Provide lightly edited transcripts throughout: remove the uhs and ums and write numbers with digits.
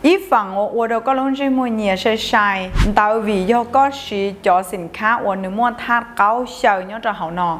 อีฝั่ง我的ก็ลงใจมัวเนี่ยใช่ดาววิยก็สีจอสินค้าวันนึงมัวทาเก้าเฉยเนี่ยจะ好เนาะ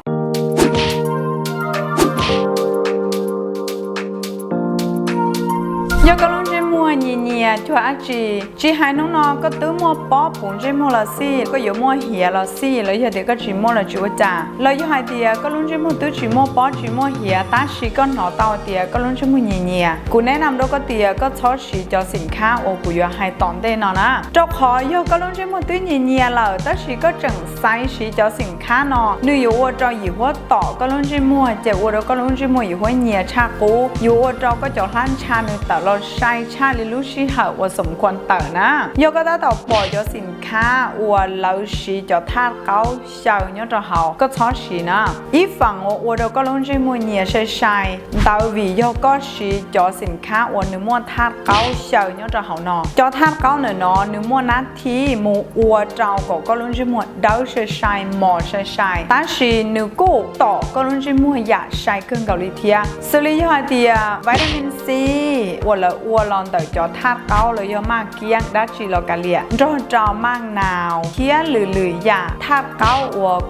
ยก็ลงใจมัวเนี่ยชัวอาจีหายน้องๆก็ตื้อมัวป๊อปุ่นใจมัวละสิก็อยู่มัวเหียละสิแล้วอย่าเด็กก็จีมัวละจีว่าจ่าแล้วอยู่หายเดียก็ลงใจมัวตื้อจีมัวป๊อจีมัวเหียตาชีก็หนอเตาเดียก็ลงใจมัวเนี่ยกูแนะนำด้วยก็เดียก็ชอบสีจอสินค้าโอ้กูอยู่หายตอนเดนนะเจ้าขอยก็ลงใจมัวตื้อเนี่ยเลยตาชีก็จังไซสีจอสินค้าเนาะนี่อยู่ว่าเจ้าอยู่ว่าต่อก็ลงใจมัวเจ้าว่าก็ลงใจมัวอยู่ว่าเนี่ยชากูอยู่ว่าเจ้าก็จะล้านชาหนึ่งแต่เราใช้ชาลิลุชีเหาว่าสมควรเต๋อนะยก็ได้ต่อปล่อยสินค้าว่าเราสีจะทาเก้าเฉยเนี่ยจะ好ก็ชอบสีนะอีฝั่งว่าเราก็ลงใจมัวเนี่ยใช่ดาววิยก็สีจะสินค้าว่านึกมัวทาเก้าเฉยเนี่ยจะ好เนาะจะทาเก้าเนาะนึกมัวนาทีมัวเจ้าก็ลงใจมัวดาวใช่หมอใช่但是นึกกูต่อก็ลงใจมัวอยากใช้เครื่องเกาหลีเทียสุริยะเดียวิตามินซีว่าละลองแต่จอทาเก้าเลยมากเกี้ยงดัชชีโลกาเลียรอจอมากนาวเทียหรืออยาทาเก้า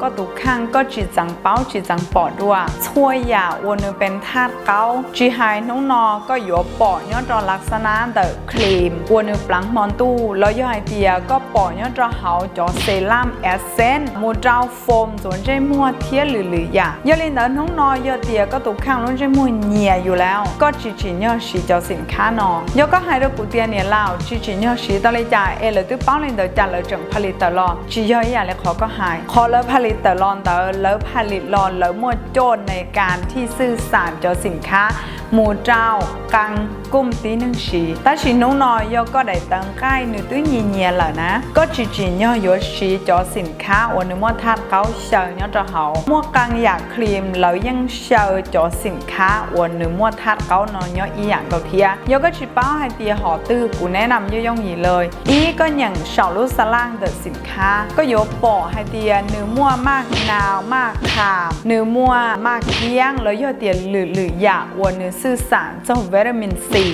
ก็ตุกข้างก็จีจังเป้าจีจังปอดด้วยช่วยยาวันนึงเป็นทาเก้าจีหายน้องนอก็อยู่ปอดย้อนจอลักษณะแต่ครีมวันนึงปลังมอนตู้แล้วย่อยเดียก็ปอดย้อนจอเขาจอเซรั่มเอสเซนมูเจ้าโฟมส่วนใจมัวเทียหรือยาย่อลินเดอน้องนอยอเดียก็ตุกข้างล้นใจมัวเหนียอยู่แล้วก็จีย่อสีจอสินค้านอยก็หายเรากูเตียเนี่ยเล่าจีย่อสีตอนเลยจ่ายเลยตู้ป้องเลยเดอจ่าเลยจังผลิตตลอดจีย่อยอย่างเลยเขาก็หายขอแล้วผลิตตลอดเดอแล้วผลิตรอนแล้วมัวโจนในการที่สื่อสารจอสินค้าหมู่เจ้ากังกุ้มตีหนึ่งสีแต่สีน้องนอยก็ได้ตั้งใกล้หนึ่งตู้เงียแล้วนะก็จีย่อยสีจอสินค้าวันนึงมัวทาเก้าเฉยเนี่ยจะเขามัวกังอยากครีมแล้วยังเฉยจอสินค้าวันนึงมัวทาเก้านอยอีอย่างเก่าเทียยก็จีเป้าให้เตียหอตื้อกูแนะนำย่องๆเลยอีก็อย่างเฉาลูสล่างเดสินค้าก็ยกปอให้เตียเนื้อมั่วมากนาวมากขามเนื้อมั่วมากเกี้ยงแล้วย่อเตียหรืออยากวันเนื้อสื่อสารเจ้าวิตามินซี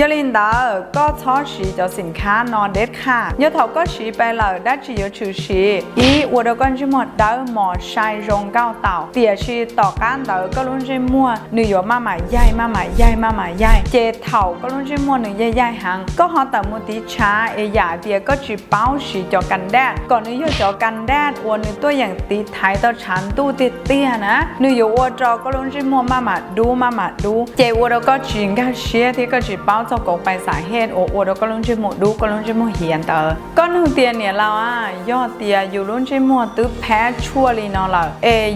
ยาลินดาก็ชอบสีเจ้าสินค้านอนเด็ดค่ะยาเถาก็สีไปเลยได้จีเยอะชื่อสีอีวันเดียวกันจีหมดดาวหมอชายรงเก้าเต่าเตียชีต่อการเต่าก็ลุ้นจีมั่วเนื้อมาหมายใหญ่มาหมายใหญ่มาหมายใหญ่เจเถาก็ลุ้นจีมั่วเนื้อใหญ่ๆหางก็หอแต่มุติช้าอยากเดียก็จีเป้าสีจอกันแดดก่อนเนื้อจอกันแดดวันเนื้อตัวอย่างตีไทยต่อชั้นตู้เตี้ยนะเนื้อวัวจอก็ลุ้นจีมั่วมาดูเจวัวเราก็จีนกันเชียที่ก็จีเป้าจอกไปสาเหตุวัวเราก็ลุ้นจีมั่วดูก็ลุ้นจีมั่วเหียนเตอก็เนื้อเตียเนี่ยเรายอดเตียอยู่ลุ้นจีมั่วตื้อแพ้ชั่วลีนอละ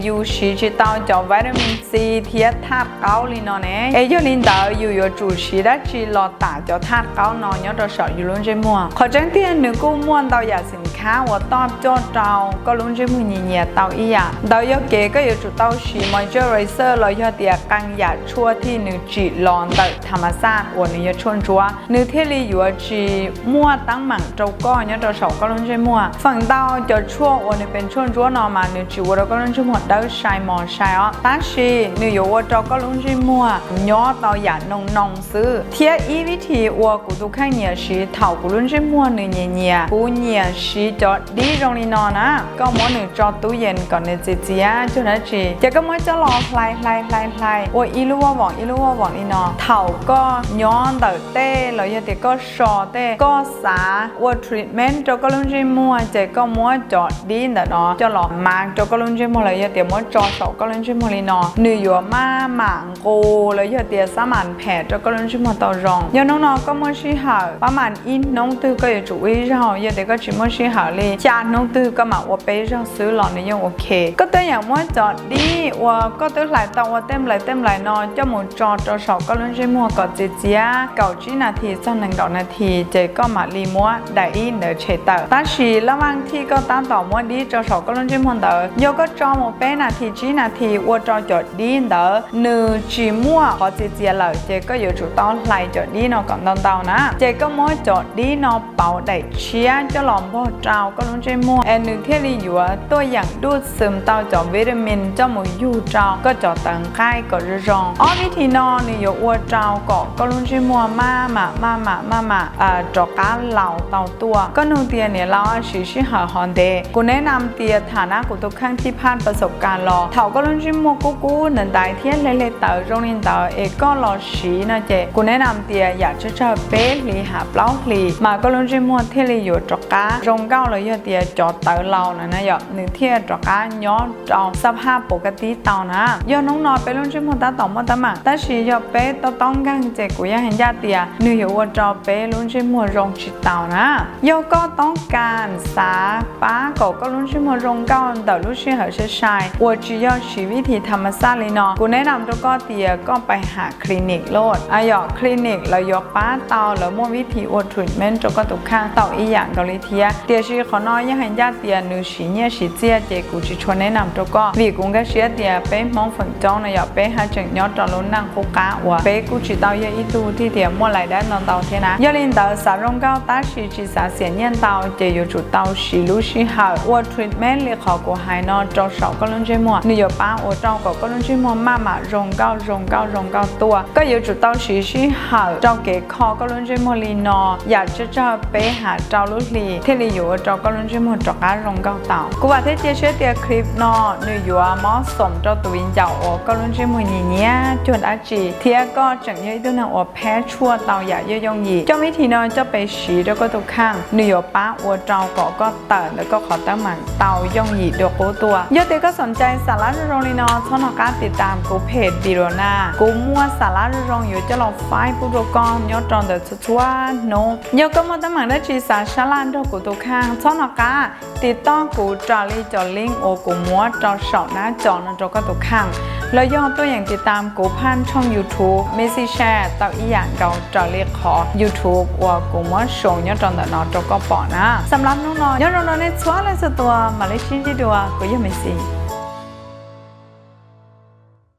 ยูสีจีเต้าจอวิตามินซีเทียธาตุเก้าลีนอเนี่ยยอลินเตออยู่จูสีได้จีรอตาจอธาตุเก้านอยอดเราสออยู่ลุ้นจีมั่วขอแจ้งเตียหนึ่งกู้ม่วนเตาอยากสินค้าว่าตอบโจทย์เราก็ลุ้นจีมั่วเนี่ยเตาอีหยาเตายอเก๋ก็อยู่จุดเตาสีมอยเจอร์ไรเซอร์เรายอดเตียกังอยากชั่วที่หนึ่งจีรอนเตอธรรมชาติวันนี้ชวนชัวหนึ่งที่รีอยู่จีมั่วตั้งหมั่งเจ้าก้อนยอดเราสอก็ลุ้นจีมั่วฝั่งเตาจะชั่ววันนี้เป็นชวนชัวนอมาหนึ่งจีว่าเราก็ลุ้นจีมั่วเตาชายมอชายตั้งชีหนึ่งอยู่ว่าเราก็ลุ้นจีมั่วยอดเตาอยากนองซื้อเทียอีวิธีว่ากูดูแค่เนี่ยสีเท่ากูลุ้นจีมั่วหนึ่งเนี่ยกูเนี่ยสีจอดดีตรงนี้นอนนะก็มั่วหนึ่งจอดตู้เย็นก่อนเนี่ยเจี๊ยจนนั้นจีจะก็มั่วจะรอคลายว่าอีลูว่าหวังนี่นอเท่าก็ย้อนเต๋อเต้แล้วยาเด็กก็ชอเต้ก็สาว่าทรีทเมนต์จะก็ลุ้นจีมั่วเจก็มั่วจอดดีแต่เนาะจะหลอกมากจะก็ลุ้นจีมั่วเลยยาเด็กมั่วจอดสองก็ลุ้นจีมั่วเลยนอหนึ่งอยู่มาหมางโกแล้วยาเด็กสมานแผลจะก็ลุ้นจีมั่วต่อรองยาน้องๆก็มั่วชีหาประมาณอินน้องตื้อก็อยู่จุ้ยเรายาเด็กก็จีมั่วชีหาเลยจานน้องตื้อก็มาว่าไปเราซื้อหลอนในยังโอเคก็ตัวอย่างมั่วจอดดีว่าก็ตื้อหลายตอนว่าเต็มหลายนอนเจ้าหมูจอดสองก็ลุ้นจีมั่วก็เจี๊ยเก่าจีนาทีสัก1 นาทีเจก็มาลีมั่วได้อินเดอเชเตอร์ตั้งชีระหว่างที่ก็ตั้งต่อมั่วดีจอสองก็ลุ้นจีมั่วเดอยก็จอหมูเป็นนาทีจีนาทีว่าจอจอดดีเดอหนึ่งจีมั่วพอเจี๊ยเลยเจก็อยู่จุดต้องไหลจอดดีนอก่อนตอนนะเจก็มั่วจอดดีนอเป่าได้เชียจะหลอมบ่จ เจ้าก็ลุงเจมัวแอนนึงเทลีอยู่ตัวอย่างดูดซึมเตาจอวิตามินเจ้าหมูยู่เจ้าก็จอตังไข่ก็จะรองวิธีนอนนี่อยู่อ้วนเจ้าก็ลุงเจมัวมาจอก้าเหล่าเตาตัวก็นูเตียเนี่ยเราชิหาฮอนเดกูแนะนำเตียฐานะกูทุกครั้งที่ผ่านประสบการณ์รอเถาก็ลุงเจมัวกูหนึ่งได้เที่ยเล่ๆเตาโรงเรียนเตาก็รอชีนะเจกูแนะนำเตียอยากจะเป๊ะลีหาเปล่าลีมาก็ลุงเจมัวเที่ยเลยอยู่จอก้าโรงเก้าเลยเตียจอเตาเรานะอย่าหนึ่งเที่ยจอก้าย้อนจอสภาพปกติเตานะย้อนน้องนอนไปลุงเจมัวตาต่อมาตามาแต่ชีอย่าเป๊ะต้องกันเจกูยังเห็นญาติเตียหนึ่งอยู่ว่าจอเป๊ะลุงเจมัวโรงจิตเตานะย่อก็ต้องการสาป้าก็ลุงเจมัวโรงเก้าแต่ลุงเชื่อเหรอใช่我只要ชีวิธีธรรมชาติเลยเนาะกูแนะนำตัวก็เตียก็ไปหาคลินิกโลดคลินิกแล้วยกป้าเตาแล้วมั่ววิธีอวดทรีทเมนต์ก็ตุกข้างเตาอีอย่างเกาหลีเทียเตียชีเขาน้อยยังให้ญาติเตียนูชีเนี่ยชีเจียเจกูจะชวนแนะนำตัวก็วิกุงก็เชียเตียเป๊ะมองฝนจ้องนะไปหาจังยอดจอลุ้นนั่งคุกกะวะเป๊ะกูจะเตาเยอะอีตูที่เตียมั่วไหลได้นอนเตาเทียนะยอลินเตาสารรงเก้าตาชีจีสาเสียเนียนเตาเจอยู่จุดเตาชีลูชีหาอวดทรีทเมนต์เลยขอกูหายนอนจอเสาก็ลุ้นเจมัวนี่อยู่ป้าอวดเจ้าก็ลุ้นเจมัวมารงเก้าตัวก็อยู่จุดเตาชีหาเจ้าเก๋คอก็ลุ้นเจมัวลีนออยากจะเป๊ะหาเจ้าลุลีเทลีอยู่เจ้าก็ลุ้นเจมัวจอกการรงเก้าเต่ากูว่าเทเจเชื่อเตียคลิปนอนี่อยู่มอสมเจ้าตัววินเจ้าก็ลุ้นเจมัวนี่เนี่ยจนอาจีเทียก็จังยี่ตัวนึงแพ้ชั่วเตาอยากยงยีเจ้าวิธีนอจะไปฉีแล้วก็ตัวข้างนี่อยู่ป้าอวดเจ้าก็เติร์แล้วก็ขอตั้งมันเตายงยีเดียวกูตัวยอดเด็กก็สนใจสาระโรงเรียนช่องการติดตามกูเพจบิโรนากูมัวสาระโรงอยู่จะลองไฟกูดูกอนยอดจอนเดือดชัวโนยอก็มาตั้งมันได้ชีสาชาลันกูตัวข้างช่องการติดต่อกูจอลิงโอกูมัวจอสอบหน้าจอนะจอก็ตัวข้างแล้วยอดตัวอย่างติดตามกูผ่านช่อง YouTube เมสซี่แชร์ต่ออีอย่างเก่าจอเรียกขอ YouTube ว่ากูมัวโชว์ยอดจอนเดือดนอจอก็ปอนะสำหรับน้องๆยอดน้องๆในชัวร์เลยสุดตัวมาเลเซียที่ดูกูยังไม่สิ